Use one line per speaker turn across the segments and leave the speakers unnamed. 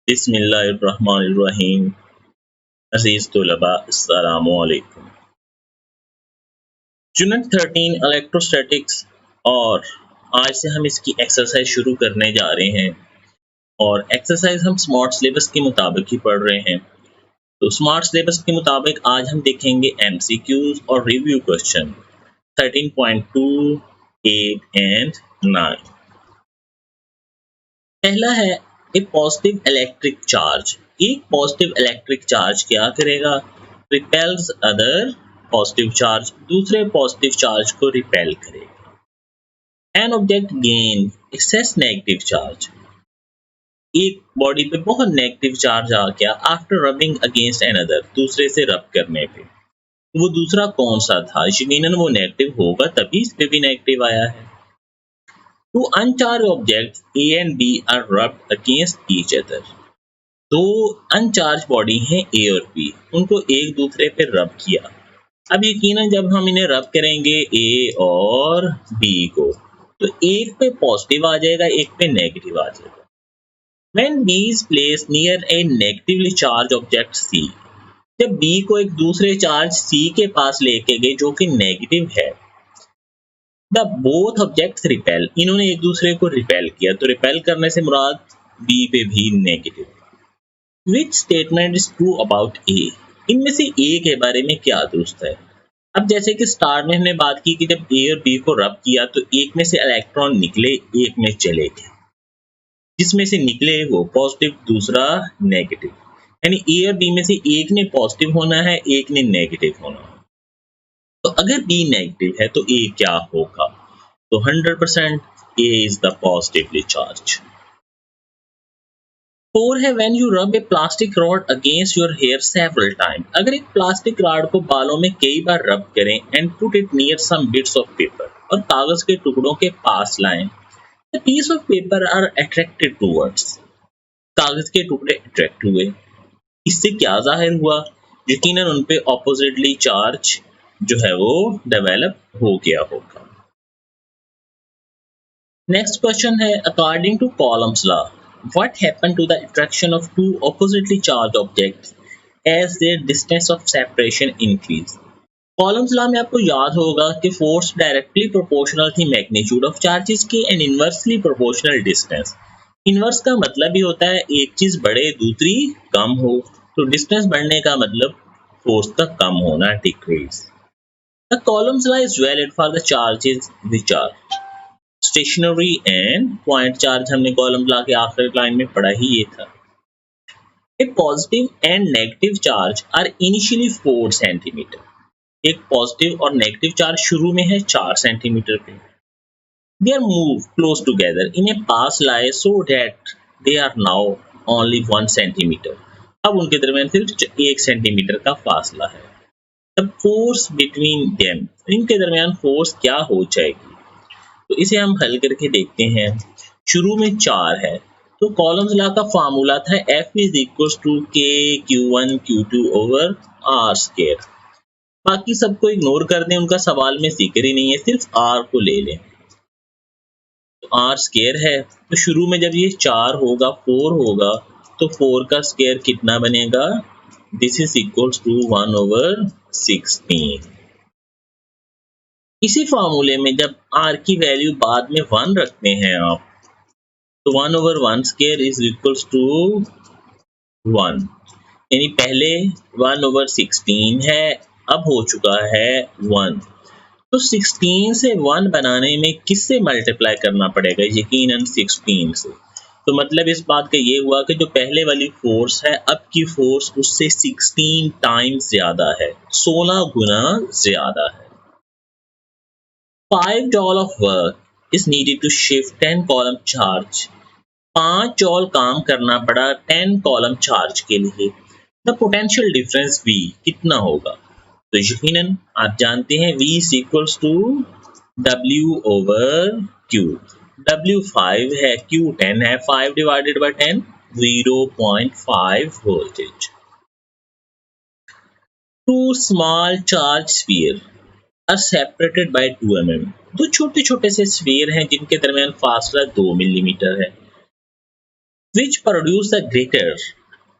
बिस्मिल्लाहिर्रहमानिर्रहीम। अज़ीज़ तुलबा, अस्सलामु अलैकुम। यूनिट 13 इलेक्ट्रोस्टैटिक्स, और आज से हम इसकी एक्सरसाइज शुरू करने जा रहे हैं। और एक्सरसाइज हम स्मार्ट सिलेबस के मुताबिक ही पढ़ रहे हैं। तो स्मार्ट सिलेबस के मुताबिक आज हम देखेंगे MCQs और रिव्यू क्वेश्चन 13.2, 8 एंड 9। पहला है ए पॉजिटिव इलेक्ट्रिक चार्ज। एक पॉजिटिव इलेक्ट्रिक चार्ज क्या करेगा? रिपेल्स अदर पॉजिटिव चार्ज, दूसरे पॉजिटिव चार्ज को रिपेल करेगा। An object gain excess negative charge. एक बॉडी पे बहुत नेगेटिव चार्ज आ गया आफ्टर रबिंग अगेंस्ट अनदर, दूसरे से रब करने पे। वो दूसरा कौन सा था? यकीनन वो नेगेटिव होगा, तभी इस पे भी नेगेटिव आया है। Two uncharged objects A and B are rubbed against each other. दो अनचार्ज बॉडी हैं A और B, उनको एक दूसरे पे रब किया। अब यकीनन जब हम इन्हें रब करेंगे A और B को, तो एक पे पॉजिटिव आ जाएगा, एक पे नेगेटिव आ जाएगा। When B is placed near a negatively charged object C, जब B को एक दूसरे चार्ज C के पास लेके गए जो कि नेगेटिव है, द बोथ ऑब्जेक्ट्स रिपेल, इन्होंने एक दूसरे को रिपेल किया। तो रिपेल करने से मुराद B पे भी negative. Which statement is true about A? इनमें से A के बारे में क्या दुरुस्त है? अब जैसे कि स्टार्ट में हमने बात की कि जब A और B को रब किया तो एक में से इलेक्ट्रॉन निकले, एक में चले गए। जिसमें से निकले वो पॉजिटिव, दूसरा नेगेटिव। यानी A और B में से एक ने पॉजिटिव होना है, एक ने नेगेटिव होना है। तो अगर B नेगेटिव है तो A क्या होगा? तो 100% A is the positively charged। 4 है when you rub a plastic rod against your hair several times। अगर एक प्लास्टिक रॉड को बालों में कई बार रब करें and put it near some bits of paper, और कागज के टुकड़ों के पास लाएं, the piece of paper are attracted towards, कागज के टुकड़े अट्रैक्ट हुए। इससे क्या जाहिर हुआ? यकीनन उन पे ऑपोजिटली चार्ज जो है वो डेवलप हो गया होगा। नेक्स्ट क्वेश्चन है according two columns law, what happened to the attraction of two oppositely charged objects as their distance of separation increase? Columns law में आपको याद होगा कि फोर्स डायरेक्टली प्रोपोर्शनल थी मैग्नीट्यूड ऑफ चार्जेस की and inversely proportional distance. Inverse का मतलब ही होता है एक चीज बढ़े दूसरी कम हो, तो डिस्टेंस बढ़ने का मतलब फोर्स का कम होना, decrease. The Coulomb's law is valid for the charges which are stationary and point charge. हमने कॉलम लॉ के आखिरी लाइन में पढ़ा ही ये था। A positive and negative charge are initially 4 centimetre. एक पॉजिटिव और नेगेटिव चार्ज शुरू में है 4 सेंटीमीटर पे। They are move close together इन ए पास लाए so that they are now only 1 centimetre. अब उनके दरमियान सिर्फ 1 सेंटीमीटर का फासला है। द फोर्स बिटवीन देम, इनके दरमियान फोर्स क्या हो जाएगी? तो इसे हम हल करके देखते हैं। शुरू में 4 है, तो कॉलम्स लॉ का फार्मूला था F is equal to K Q1 Q2 over R square. बाकी सबको इग्नोर कर दें, उनका सवाल में जिक्र ही नहीं है, सिर्फ R को ले लें। तो R स्क्वायर है, तो शुरू में जब ये 4 होगा 4 होगा, तो 4 का स्क्वायर कितना बनेगा? This is equal to 1 over 16। इसी फार्मूले में जब R की वैल्यू बाद में 1 रखते हैं आप, तो 1 over 1 square is equal to 1। यानी पहले 1 ओवर 16 है, अब हो चुका है 1। तो 16 से 1 बनाने में किससे मल्टीप्लाई करना पड़ेगा? यकीनन 16 से। तो मतलब इस बात का ये हुआ कि जो पहले वाली फोर्स है, अब की फोर्स उससे 16 टाइम्स ज्यादा है, 16 गुना ज्यादा है। 5 joule of work is needed to shift 10 column charge। 5 जॉल काम करना पड़ा 10 कॉलम चार्ज के लिए। द पोटेंशियल डिफरेंस V कितना होगा? तो यकीनन आप जानते हैं V is equal to W over Q। W 5 है, Q 10 है, 5 divided by 10 0.5 voltage. Two small charge sphere are separated by 2 mm। दो छोटे छोटे से स्फीयर हैं जिनके दरमियान फासला 2 मिलीमीटर है। Which produce the greater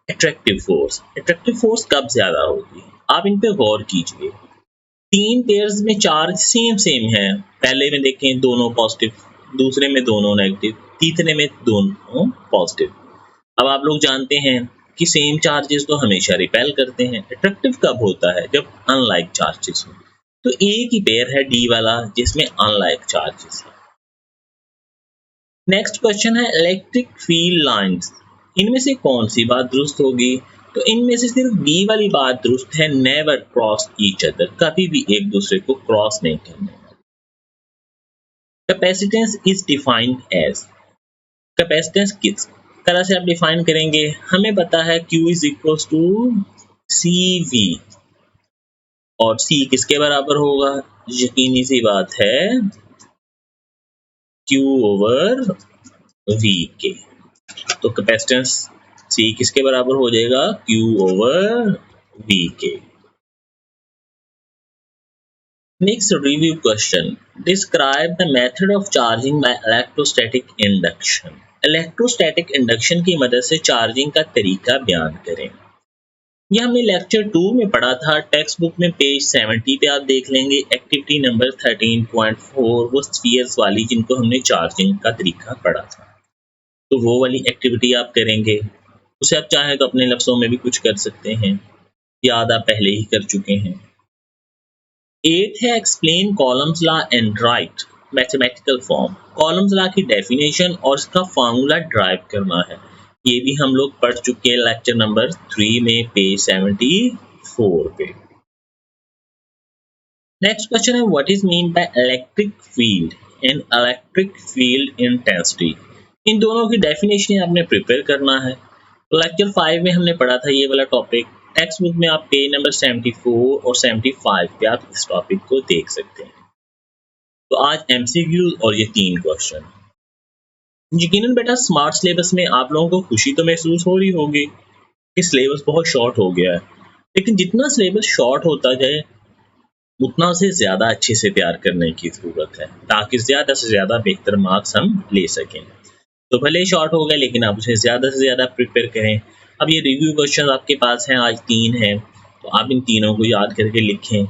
attractive force. Attractive force कब ज्यादा होगी, आप इन पे गौर कीजिए। 3 पेयर्स में चार्ज सेम सेम है, पहले में देखें दोनों पॉजिटिव, दूसरे में दोनों नेगेटिव, तीसरे में दोनों पॉजिटिव। अब आप लोग जानते हैं कि सेम चार्जेस तो हमेशा रिपेल करते हैं। अट्रैक्टिव कब होता है, जब अनलाइक चार्जेस हो। तो एक ही पेयर है डी वाला जिसमें अनलाइक चार्जेस है। नेक्स्ट क्वेश्चन है इलेक्ट्रिक फील्ड लाइंस, इनमें से कौन सी बात दुरुस्त होगी। तो इनमें से सिर्फ बी वाली बात दुरुस्त है, नेवर क्रॉस ईच अदर, कभी भी एक दूसरे को क्रॉस नहीं करने वाली। Capacitance is defined as, capacitance किस तरह से आप डिफाइन करेंगे, हमें पता है Q is equal to CV, और C किसके बराबर होगा, यकीनी सी बात है Q ओवर V के। तो कैपेसिटेंस C किसके बराबर हो जाएगा, Q ओवर V के। Next review question, describe the method of charging by electrostatic induction. Electrostatic induction की मदद से चार्जिंग का तरीका बयान करें। यह हमने लेक्चर 2 में पढ़ा था, टेक्स्ट बुक में पेज 70 पे आप देख लेंगे, एक्टिविटी नंबर 13.4, वो स्फीयर्स वाली जिनको हमने चार्जिंग का तरीका पढ़ा था। तो वो वाली एक्टिविटी आप करेंगे, उसे आप चाहें तो अपने लफ्ज़ों में भी कुछ कर सकते हैं, याद आप पहले ही कर चुके हैं। 8 है explain columns law and right mathematical form. Columns law की डेफिनेशन और इसका फार्मूला ड्राइव करना है, ये भी हम लोग पढ़ चुके हैं लेक्चर नंबर 3 में पेज 74 पे। नेक्स्ट क्वेश्चन है what is mean by electric field and electric field intensity. इन दोनों की डेफिनेशन आपने प्रिपेयर करना है। तो लेक्चर 5 में हमने पढ़ा था ये वाला टॉपिक, टेक्स्ट बुक में आप पेज नंबर 74 और 75 पे आप इस टॉपिक को देख सकते हैं। तो आज MCQs और ये 3 क्वेश्चन। यकीनन बेटा स्मार्ट सिलेबस में आप लोगों को खुशी तो महसूस हो रही होगी कि सिलेबस बहुत शॉर्ट हो गया है, लेकिन जितना सिलेबस शॉर्ट होता जाए उतना उसे ज़्यादा अच्छे से तैयार करने की ज़रूरत है, ताकि ज़्यादा से ज़्यादा बेहतर मार्क्स हम ले सकें। तो भले ही शॉर्ट हो गया लेकिन आप उसे ज़्यादा से ज़्यादा प्रिपेयर करें। अब ये रिव्यू क्वेश्चन आपके पास हैं, आज 3 हैं, तो आप इन तीनों को याद करके लिखें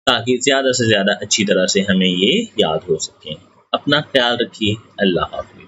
ताकि ज़्यादा से ज़्यादा अच्छी तरह से हमें ये याद हो सकें। अपना ख्याल रखिए, अल्लाह हाफ़िज़।